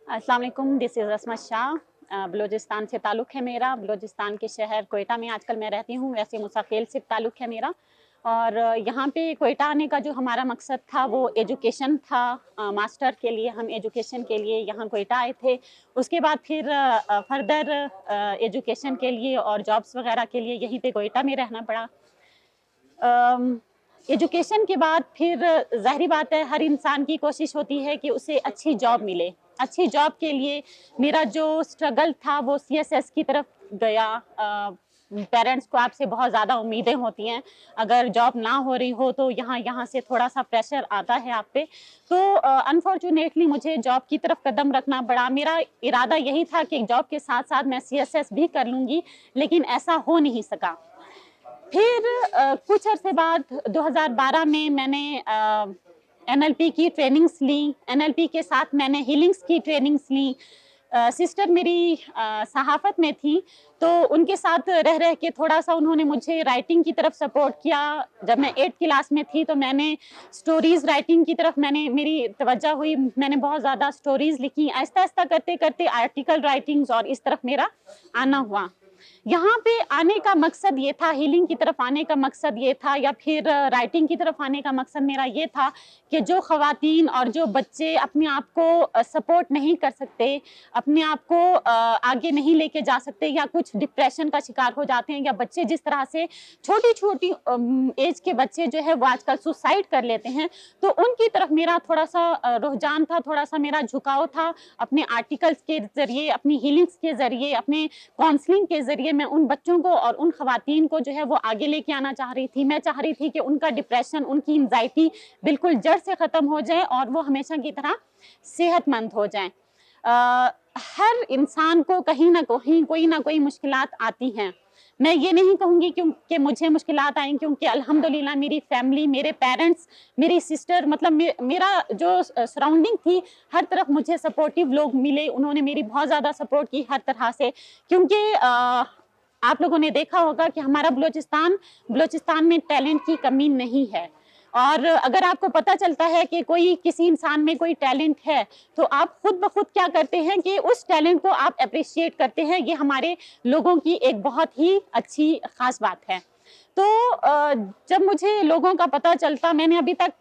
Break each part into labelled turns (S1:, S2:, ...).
S1: अस्सलाम वालेकुम, this is असमत शाह। बलूचिस्तान से ताल्लुक़ है मेरा। बलूचिस्तान के शहर कोयटा में आजकल मैं रहती हूँ। वैसे मुसाफ़िल से ताल्लुक़ है मेरा। और यहाँ पे कोयटा आने का जो हमारा मकसद था वो एजुकेशन था। मास्टर के लिए हम एजुकेशन के लिए यहाँ कोयटा आए थे। उसके बाद फिर फर्दर एजुकेशन के लिए और जॉब्स वगैरह के लिए यहीं पे कोयटा में रहना पड़ा। एजुकेशन के बाद फिर ज़ाहिरी बात है, हर इंसान की कोशिश होती है कि उसे अच्छी जॉब मिले। अच्छी जॉब के लिए मेरा जो स्ट्रगल था वो सीएसएस की तरफ गया। पेरेंट्स को आपसे बहुत ज़्यादा उम्मीदें होती हैं। अगर जॉब ना हो रही हो तो यहाँ से थोड़ा सा प्रेशर आता है आप पे। तो अनफॉर्चुनेटली मुझे जॉब की तरफ कदम रखना पड़ा। मेरा इरादा यही था कि जॉब के साथ साथ मैं सीएसएस भी कर लूँगी, लेकिन ऐसा हो नहीं सका। फिर कुछ अरसे बाद 2012 में मैंने एनएलपी की ट्रेनिंग्स ली। एनएलपी के साथ मैंने हीलिंग्स की ट्रेनिंग्स ली। सिस्टर मेरी सहाफ़त में थी, तो उनके साथ रह रह के थोड़ा सा उन्होंने मुझे राइटिंग की तरफ सपोर्ट किया। जब मैं 8th क्लास में थी तो मैंने स्टोरीज़ राइटिंग की तरफ मेरी तवज्जो हुई। मैंने बहुत ज़्यादा स्टोरीज़ लिखी। आहिस्ता आहिस्ता करते करते आर्टिकल राइटिंग्स और इस तरफ मेरा आना हुआ। यहाँ पे आने का मकसद ये था, हीलिंग की तरफ आने का मकसद ये था, या फिर राइटिंग की तरफ आने का मकसद मेरा ये था कि जो ख़वातीन और जो बच्चे अपने आप को सपोर्ट नहीं कर सकते, अपने आप को आगे नहीं लेके जा सकते, या कुछ डिप्रेशन का शिकार हो जाते हैं, या बच्चे जिस तरह से छोटी छोटी एज के बच्चे जो है वो आजकल सुसाइड कर लेते हैं, तो उनकी तरफ मेरा थोड़ा सा रुझान था, थोड़ा सा मेरा झुकाव था। अपने आर्टिकल्स के ज़रिए, अपनी हीलिंग्स के ज़रिए, अपने काउंसलिंग के ज़रिए मैं उन बच्चों को और उन ख़वातीन को जो है वो आगे लेके आना चाह रही थी। मैं चाह रही थी कि उनका डिप्रेशन, उनकी एंजाइटी बिल्कुल जड़ से ख़त्म हो जाए और वो हमेशा की तरह सेहतमंद हो जाएं। हर इंसान को कहीं ना कहीं कोई ना कोई मुश्किलात आती हैं। मैं ये नहीं कहूँगी क्योंकि मुझे मुश्किलात आई, क्योंकि अल्हम्दुलिल्लाह मेरी फैमिली, मेरे पेरेंट्स, मेरी सिस्टर, मतलब मेरा जो सराउंडिंग थी, हर तरफ मुझे सपोर्टिव लोग मिले। उन्होंने मेरी बहुत ज़्यादा सपोर्ट की हर तरह से, क्योंकि आप लोगों ने देखा होगा कि हमारा बलूचिस्तान में टैलेंट की कमी नहीं है। और अगर आपको पता चलता है कि किसी इंसान में कोई टैलेंट है, तो आप खुद ब खुद क्या करते हैं कि उस टैलेंट को आप अप्रिशिएट करते हैं। ये हमारे लोगों की एक बहुत ही अच्छी खास बात है। तो जब मुझे लोगों का पता चलता, मैंने अभी तक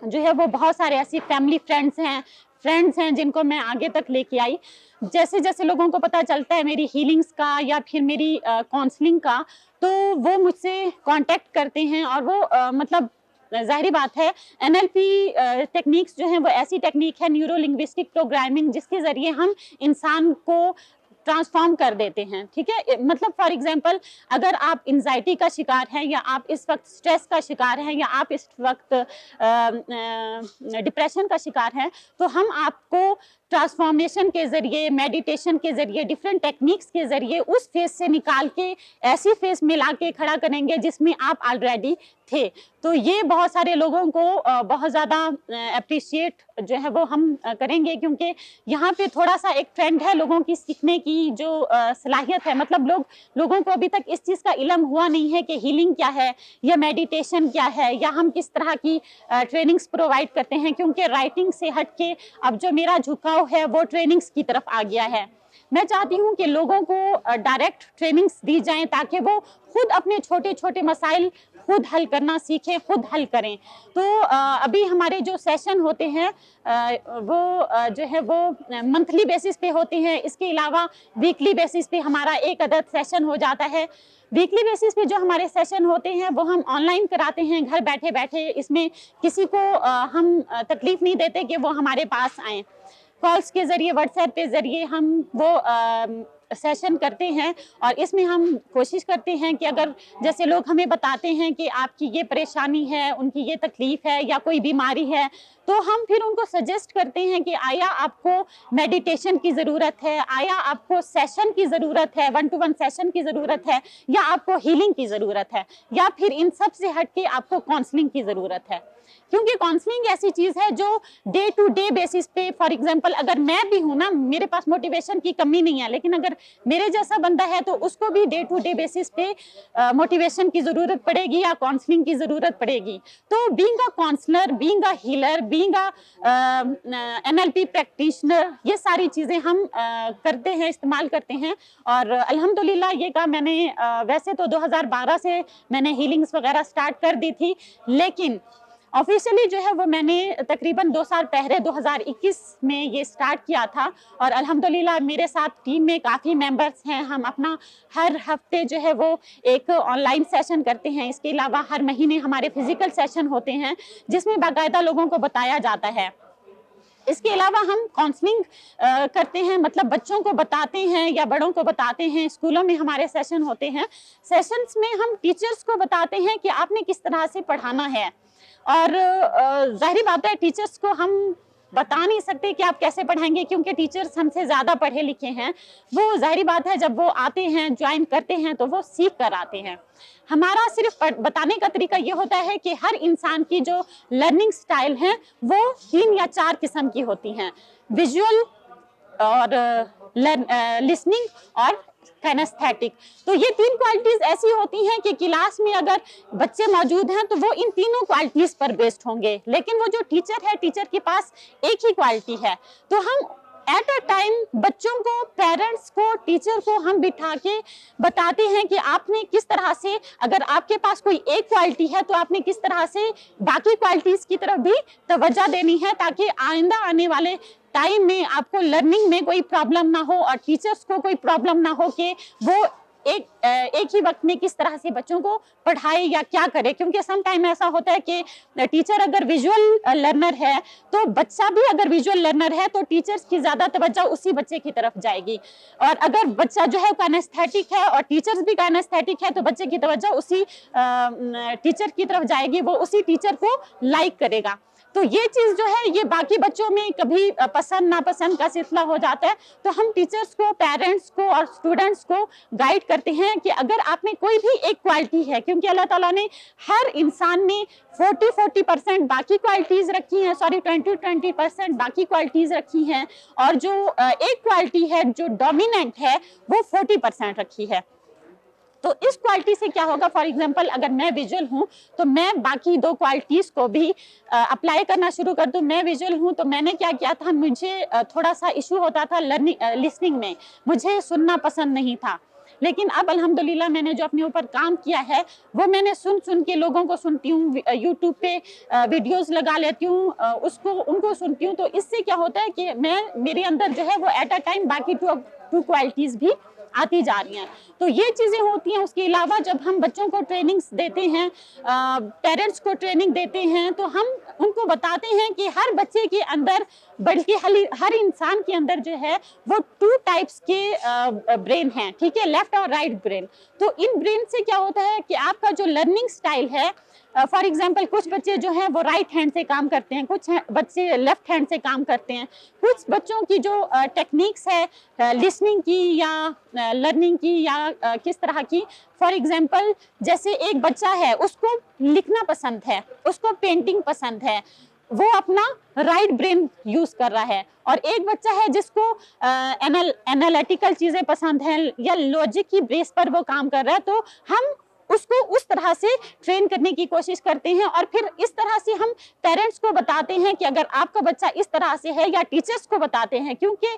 S1: जो है वो बहुत सारे ऐसी फैमिली फ्रेंड्स हैं जिनको मैं आगे तक लेके आई। जैसे जैसे लोगों को पता चलता है मेरी हीलिंग्स का या फिर मेरी काउंसलिंग का, तो वो मुझसे कांटेक्ट करते हैं। और वो मतलब ज़ाहिरी बात है, एनएलपी टेक्निक्स जो हैं वो ऐसी टेक्निक है, न्यूरो लिंग्विस्टिक प्रोग्रामिंग, जिसके ज़रिए हम इंसान को ट्रांसफॉर्म कर देते हैं। ठीक है, मतलब फॉर एग्जांपल, अगर आप एंजाइटी का शिकार हैं, या आप इस वक्त स्ट्रेस का शिकार हैं, या आप इस वक्त डिप्रेशन का शिकार हैं, तो हम आपको ट्रांसफॉर्मेशन के ज़रिए, मेडिटेशन के ज़रिए, डिफरेंट टेक्निक्स के ज़रिए उस फेज से निकाल के ऐसी फेज में ला के खड़ा करेंगे जिसमें आप ऑलरेडी थे। तो ये बहुत सारे लोगों को बहुत ज़्यादा अप्रिशिएट जो है वो हम करेंगे, क्योंकि यहाँ पे थोड़ा सा एक ट्रेंड है लोगों की सीखने की जो सलाहियत है। मतलब लोगों को अभी तक इस चीज़ का इल्म हुआ नहीं है कि हीलिंग क्या है, या मेडिटेशन क्या है, या हम किस तरह की ट्रेनिंग्स प्रोवाइड करते हैं। क्योंकि राइटिंग से हट के अब जो मेरा झुकाव है वो ट्रेनिंग्स की तरफ आ गया है। मैं चाहती हूँ कि लोगों को डायरेक्ट ट्रेनिंग्स दी जाएं, ताकि वो खुद अपने छोटे छोटे मसाइल खुद हल करना सीखें, खुद हल करें। तो अभी हमारे जो सेशन होते हैं वो जो है वो मंथली बेसिस पे होते हैं। इसके अलावा वीकली बेसिस पे हमारा एक अदद सेशन हो जाता है। वीकली बेसिस पे जो हमारे सेशन होते हैं वो हम ऑनलाइन कराते हैं, घर बैठे बैठे। इसमें किसी को हम तकलीफ नहीं देते कि वो हमारे पास आएँ। कॉल्स के ज़रिए, व्हाट्सएप के ज़रिए हम वो सेशन करते हैं। और इसमें हम कोशिश करते हैं कि अगर जैसे लोग हमें बताते हैं कि आपकी ये परेशानी है, उनकी ये तकलीफ़ है, या कोई बीमारी है, तो हम फिर उनको सजेस्ट करते हैं कि आया आपको मेडिटेशन की ज़रूरत है, आया आपको सेशन की ज़रूरत है, 1-to-1 सेशन की ज़रूरत है, या आपको हीलिंग की ज़रूरत है, या फिर इन सब से हट के आपको काउंसलिंग की ज़रूरत है। کیونکہ کاؤنسلنگ ایسی چیز ہے جو ڈے ٹو ڈے بیسس پہ، فار ایگزامپل اگر میں بھی ہوں نا، میرے پاس موٹیویشن کی کمی نہیں ہے، لیکن اگر میرے جیسا بندہ ہے تو اس کو بھی ڈے ٹو ڈے بیسس پہ موٹیویشن کی ضرورت پڑے گی یا کاؤنسلنگ کی ضرورت پڑے گی. تو being a counsellor, being a healer, being a NLP practitioner, یہ ساری چیزیں ہم کرتے ہیں، استعمال کرتے ہیں. اور الحمدللہ یہ کام میں نے ویسے تو 2012 سے میں نے ہیلنگس وغیرہ سٹارٹ کر دی تھی، لیکن آفیشلی جو ہے وہ میں نے تقریباً 2 سال پہلے 2021 میں یہ سٹارٹ کیا تھا. اور الحمدللہ میرے ساتھ ٹیم میں کافی ممبرس ہیں. ہم اپنا ہر ہفتے جو ہے وہ ایک آن لائن سیشن کرتے ہیں. اس کے علاوہ ہر مہینے ہمارے فزیکل سیشن ہوتے ہیں جس میں باقاعدہ لوگوں کو بتایا جاتا ہے. اس کے علاوہ ہم کاؤنسلنگ کرتے ہیں، مطلب بچوں کو بتاتے ہیں یا بڑوں کو بتاتے ہیں. اسکولوں میں ہمارے سیشن ہوتے ہیں. سیشنز میں ہم ٹیچرز کو بتاتے ہیں کہ آپ نے کس طرح سے پڑھانا ہے. اور ظاہری بات ہے ٹیچرز کو ہم بتا نہیں سکتے کہ آپ کیسے پڑھائیں گے، کیونکہ ٹیچرز ہم سے زیادہ پڑھے لکھے ہیں. وہ ظاہری بات ہے جب وہ آتے ہیں، جوائن کرتے ہیں تو وہ سیکھ کر آتے ہیں. ہمارا صرف بتانے کا طریقہ یہ ہوتا ہے کہ ہر انسان کی جو لرننگ سٹائل ہے وہ 3 یا 4 قسم کی ہوتی ہیں: ویژول اور لسننگ اور کینیستھیٹک. تو یہ 3 کوالٹیز ایسی ہوتی ہیں کہ کلاس میں اگر بچے موجود ہیں تو وہ ان تینوں کوالٹیز پر بیسڈ ہوں گے، لیکن وہ جو ٹیچر ہے، ٹیچر کے پاس ایک ہی کوالٹی ہے. تو ہم ایٹ اے ٹائم بچوں کو، پیرنٹس کو، ٹیچر کو ہم بٹھا کے بتاتے ہیں کہ آپ نے کس طرح سے، اگر آپ کے پاس کوئی ایک کوالٹی ہے تو آپ نے کس طرح سے باقی کوالٹیز کی طرف بھی توجہ دینی ہے، تاکہ آئندہ آنے والے ٹائم میں آپ کو لرننگ میں کوئی پرابلم نہ ہو اور ٹیچرز کو کوئی پرابلم نہ ہو کہ وہ ایک ہی وقت میں کس طرح سے بچوں کو پڑھائے یا کیا کرے. کیونکہ سم ٹائم ایسا ہوتا ہے کہ ٹیچر اگر ویژول لرنر ہے تو بچہ بھی اگر ویژول لرنر ہے تو ٹیچرز کی زیادہ توجہ اسی بچے کی طرف جائے گی. اور اگر بچہ جو ہے کینیستھیٹک ہے اور ٹیچرز بھی کینیستھیٹک ہے تو بچے کی توجہ اسی ٹیچر کی طرف جائے گی، وہ اسی ٹیچر کو لائک کرے گا. تو یہ چیز جو ہے یہ باقی بچوں میں کبھی پسند ناپسند کا سلسلہ ہو جاتا ہے. تو ہم ٹیچرز کو، پیرنٹس کو اور اسٹوڈنٹس کو گائیڈ کرتے ہیں کہ اگر آپ میں کوئی بھی ایک کوالٹی ہے، کیونکہ اللہ تعالیٰ نے ہر انسان میں 40% باقی کوالٹیز رکھی ہیں، 20% باقی کوالٹیز رکھی ہیں، اور جو ایک کوالٹی ہے جو ڈومیننٹ ہے وہ 40% رکھی ہے. تو اس کوالٹی سے کیا ہوگا، فار ایگزامپل اگر میں ویژول ہوں تو میں باقی 2 کوالٹیز کو بھی اپلائی کرنا شروع کر دوں. میں ویژول ہوں تو میں نے کیا کیا تھا، مجھے تھوڑا سا ایشو ہوتا تھا لسننگ میں، مجھے سننا پسند نہیں تھا. لیکن اب الحمدللہ میں نے جو اپنے اوپر کام کیا ہے وہ میں نے سن کے لوگوں کو سنتی ہوں، یوٹیوب پہ ویڈیوز لگا لیتی ہوں، ان کو سنتی ہوں. تو اس سے کیا ہوتا ہے کہ میرے اندر جو ہے وہ ایٹ اے ٹائم باقی 2 کوالٹیز بھی آتی جا رہی ہیں. تو یہ چیزیں ہوتی ہیں. اس کے علاوہ جب ہم بچوں کو ٹریننگز دیتے ہیں، پیرنٹس کو ٹریننگ دیتے ہیں، تو ہم ان کو بتاتے ہیں کہ ہر بچے کے اندر، بلکہ ہر انسان کے اندر جو ہے وہ 2 ٹائپس کے برین ہیں، ٹھیک ہے، لیفٹ اور رائٹ برین. تو ان برین سے کیا ہوتا ہے کہ آپ کا جو لرننگ سٹائل ہے، فار ایگزامپل کچھ بچے جو ہیں وہ رائٹ ہینڈ سے کام کرتے ہیں، کچھ بچے لیفٹ ہینڈ سے کام کرتے ہیں. کچھ بچوں کی جو ٹیکنیکس ہے لسننگ کی یا لرننگ کی یا کس طرح کی، فار ایگزامپل جیسے ایک بچہ ہے، اس کو لکھنا پسند ہے، اس کو پینٹنگ پسند ہے، وہ اپنا رائٹ برین یوز کر رہا ہے. اور ایک بچہ ہے جس کو انالیٹیکل چیزیں پسند ہیں یا لاجک کی بیس پر وہ کام کر رہا ہے، تو ہم اس کو اس طرح سے ٹرین کرنے کی کوشش کرتے ہیں. اور پھر اس طرح سے ہم پیرنٹس کو بتاتے ہیں کہ اگر آپ کا بچہ اس طرح سے ہے، یا ٹیچرز کو بتاتے ہیں. کیونکہ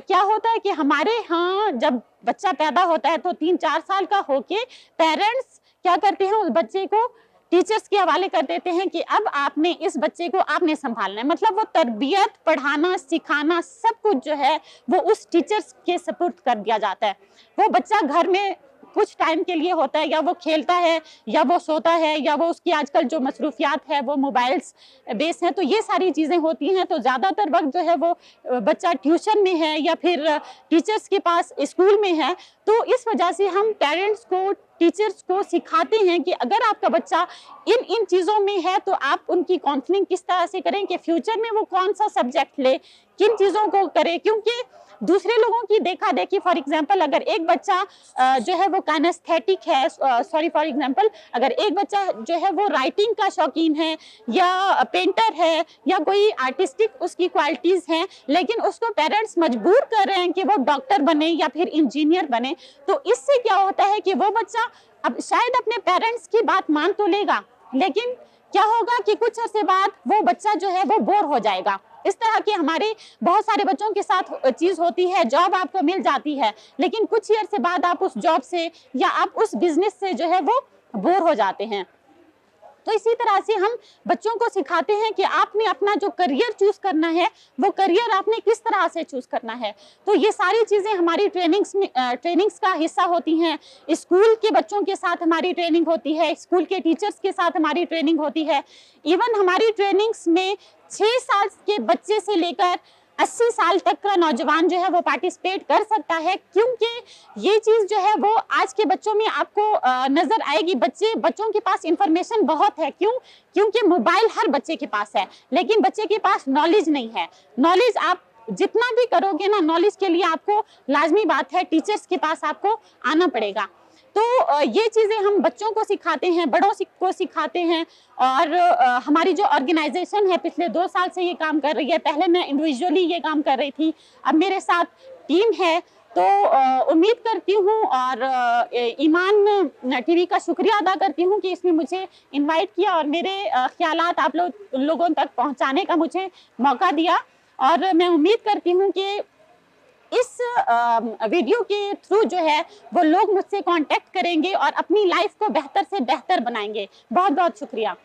S1: کیا ہوتا ہے کہ ہمارے ہاں جب بچہ پیدا ہوتا ہے تو 3-4 سال کا ہو کے پیرنٹس کیا کرتے ہیں، اس بچے کو ٹیچرز کے حوالے کر دیتے ہیں کہ اب آپ نے اس بچے کو آپ نے سنبھالنا ہے. مطلب وہ تربیت، پڑھانا، سکھانا سب کچھ جو ہے وہ اس ٹیچرز کے سپورٹ کر دیا جاتا ہے. وہ بچہ گھر میں کچھ ٹائم کے لیے ہوتا ہے، یا وہ کھیلتا ہے یا وہ سوتا ہے یا وہ اس کی آج کل جو مصروفیات ہے وہ موبائلز بیس ہیں. تو یہ ساری چیزیں ہوتی ہیں. تو زیادہ تر وقت جو ہے وہ بچہ ٹیوشن میں ہے یا پھر ٹیچرز کے پاس اسکول میں ہے. تو اس وجہ سے ہم پیرنٹس کو، ٹیچرز کو سکھاتے ہیں کہ اگر آپ کا بچہ ان چیزوں میں ہے تو آپ ان کی کاؤنسلنگ کس طرح سے کریں کہ فیوچر میں وہ کون سا سبجیکٹ لے، کن چیزوں کو کرے. کیونکہ दूसरे लोगों की देखा देखी, फॉर एग्जांपल अगर एक बच्चा जो है वो काइनेस्थेटिक है, सॉरी फॉर एग्जांपल अगर एक बच्चा जो है वो राइटिंग का शौकीन है या पेंटर है या कोई आर्टिस्टिक उसकी क्वालिटीज हैं, लेकिन उसको पेरेंट्स मजबूर कर रहे हैं कि वो डॉक्टर बने या फिर इंजीनियर बने, तो इससे क्या होता है कि वो बच्चा अब शायद अपने पेरेंट्स की बात मान तो लेगा, लेकिन क्या होगा कि कुछ अर्से बाद वो बच्चा जो है वो बोर हो जाएगा। इस तरह के हमारे बहुत सारे बच्चों के साथ चीज होती है, जॉब आपको मिल जाती है लेकिन कुछ ईयर से बाद आप उस जॉब से या आप उस बिजनेस से जो है वो बोर हो जाते हैं। तो इसी तरह से हम बच्चों को सिखाते हैं कि आपने अपना जो करियर चूज करना है वो करियर आपने किस तरह से चूज करना है। तो ये सारी चीजें हमारी ट्रेनिंग्स का हिस्सा होती हैं। स्कूल के बच्चों के साथ हमारी ट्रेनिंग होती है, स्कूल के टीचर्स के साथ हमारी ट्रेनिंग होती है। इवन हमारी ट्रेनिंग्स में 6 साल के बच्चे से लेकर 80 साल तक का नौजवान जो है वो पार्टिसिपेट कर सकता है, क्योंकि ये चीज जो है वो आज के बच्चों में आपको नजर आएगी। बच्चों के पास इंफॉर्मेशन बहुत है, क्योंकि मोबाइल हर बच्चे के पास है, लेकिन बच्चे के पास नॉलेज नहीं है। नॉलेज आप जितना भी करोगे ना, नॉलेज के लिए आपको लाजमी बात है टीचर्स के पास आपको आना पड़ेगा। तो ये चीज़ें हम बच्चों को सिखाते हैं, बड़ों को सिखाते हैं। और हमारी जो ऑर्गेनाइजेशन है पिछले 2 साल से ये काम कर रही है। पहले मैं इंडिविजुअली ये काम कर रही थी, अब मेरे साथ टीम है। तो उम्मीद करती हूँ और ईमान टीवी का शुक्रिया अदा करती हूँ कि इसमें मुझे इनवाइट किया और मेरे ख्यालात आप लोगों तक पहुँचाने का मुझे मौका दिया। और मैं उम्मीद करती हूँ कि इस वीडियो के थ्रू जो है वो लोग मुझसे कांटेक्ट करेंगे और अपनी लाइफ को बेहतर से बेहतर बनाएंगे। बहुत बहुत शुक्रिया।